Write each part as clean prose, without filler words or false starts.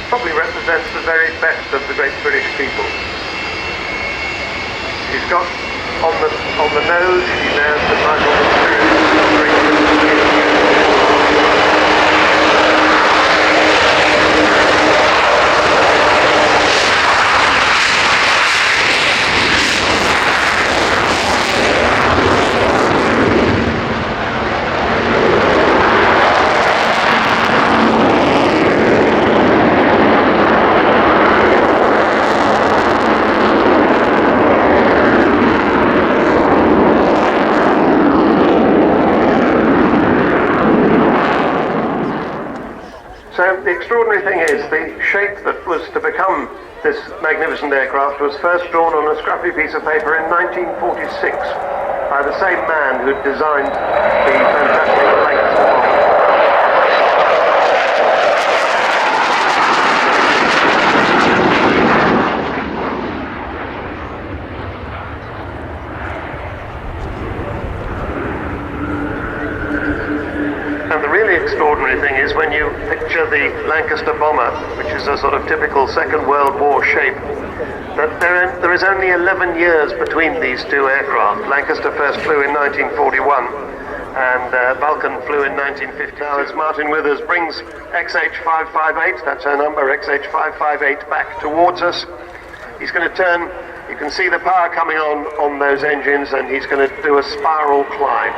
probably represents the very best of the great British people. She's got on the nose, she bears the title of So the extraordinary thing is, the shape that was to become this magnificent aircraft was first drawn on a scrappy piece of paper in 1946 by the same man who designed the fantastic Lancaster bomber. And the really extraordinary thing is when you picture the Lancaster bomber, which is a sort of typical Second World War shape, that there is only 11 years between these two aircraft. Lancaster first flew in 1941 and Vulcan flew in 1950. Now as Martin Withers brings XH558, that's her number, XH558 back towards us, he's going to turn, you can see the power coming on those engines, and he's going to do a spiral climb.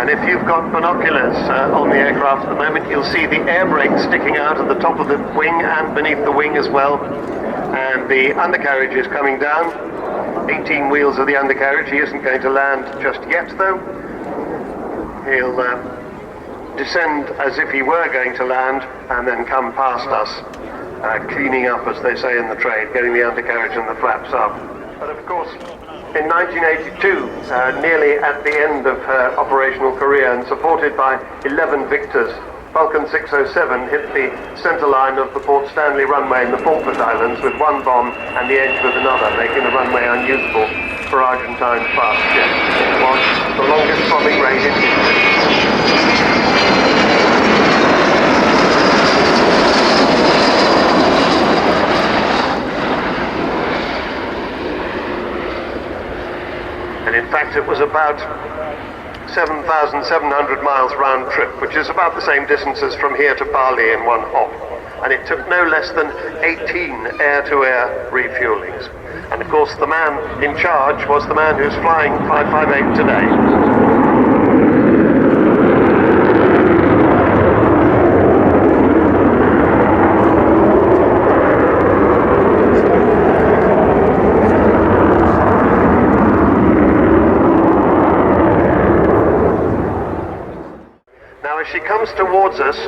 If you've got binoculars on the aircraft at the moment, you'll see the air brake sticking out of the top of the wing and beneath the wing as well. And the undercarriage is coming down. 18 wheels of the undercarriage. He isn't going to land just yet, though. He'll descend as if he were going to land and then come past us, cleaning up, as they say in the trade, getting the undercarriage and the flaps up. But of course, in 1982, nearly at the end of her operational career and supported by 11 victors, Vulcan 607 hit the centre line of the Port Stanley runway in the Falklands Islands with one bomb and the edge with another, making the runway unusable for Argentine fast jets. It was the longest bombing range in history. And in fact, it was about 7,700 miles round trip, which is about the same distance as from here to Bali in one hop. And it took no less than 18 air-to-air refuelings. And of course, the man in charge was the man who's flying 558 today. As she comes towards us,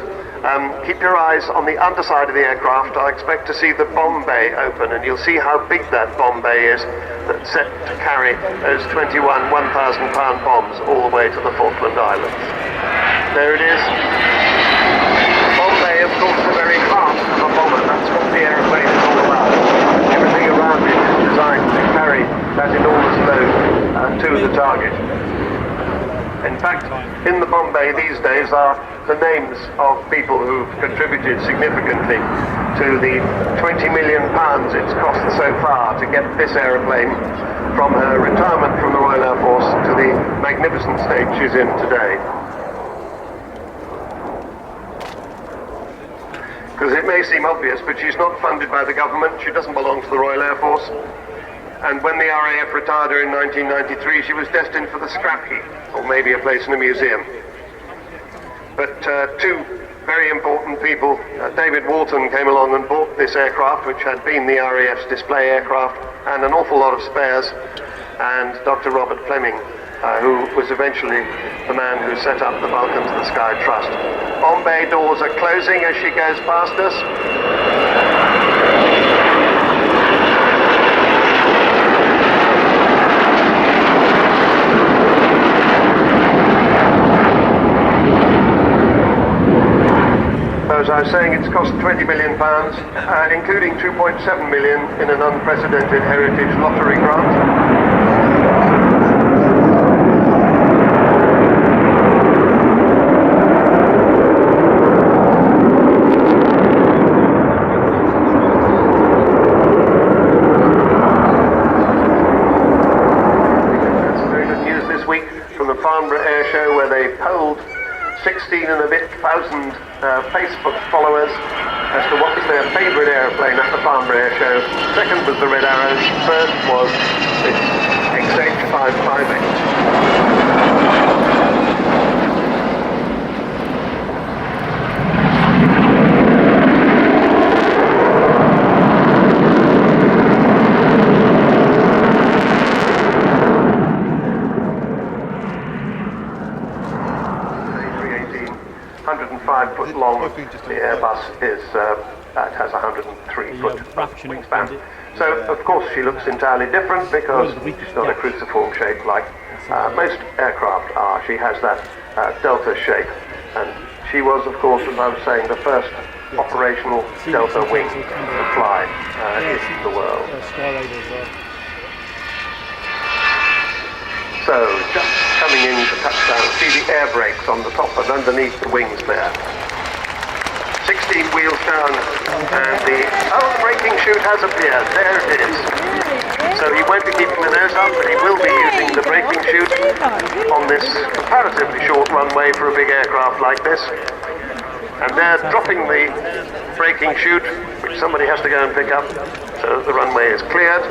keep your eyes on the underside of the aircraft. I expect to see the bomb bay open, and you'll see how big that bomb bay is, that's set to carry those 21 1,000-pound bombs all the way to the Falkland Islands. There it is. The bomb bay, of course, the very heart of a bomber. That's what the aeroplane is all about. Everything around it is designed to carry that enormous load to the target. In fact, in the bomb bay these days are the names of people who've contributed significantly to the 20 million pounds it's cost so far to get this aeroplane from her retirement from the Royal Air Force to the magnificent state she's in today. Because it may seem obvious, but she's not funded by the government. She doesn't belong to the Royal Air Force. And when the RAF retired her in 1993, she was destined for the scrap heap, or maybe a place in a museum. But two very important people, David Walton came along and bought this aircraft, which had been the RAF's display aircraft, and an awful lot of spares, and Dr. Robert Fleming, who was eventually the man who set up the Vulcan to the Sky Trust. Bomb bay doors are closing as she goes past us. I was saying it's cost £20 million, including 2.7 million in an unprecedented heritage lottery grant. Air show where they polled 16 and a bit thousand Facebook followers as to what was their favourite airplane at the Farnborough Air Show. Second was the Red Arrow, first was this XH558. Foot long. The Airbus is that has 103-foot wingspan. So of course she looks entirely different because she's not a cruciform shape like most aircraft are. She has that delta shape, and she was, of course, as I was saying, the first operational delta wing to fly in the world. So, just coming in to touchdown, see the air brakes on the top and underneath the wings there. 16 wheels down, and the braking chute has appeared. There it is. So he won't be keeping the nose up, but he will be using the braking chute on this comparatively short runway for a big aircraft like this. And they're dropping the braking chute, which somebody has to go and pick up, so that the runway is cleared.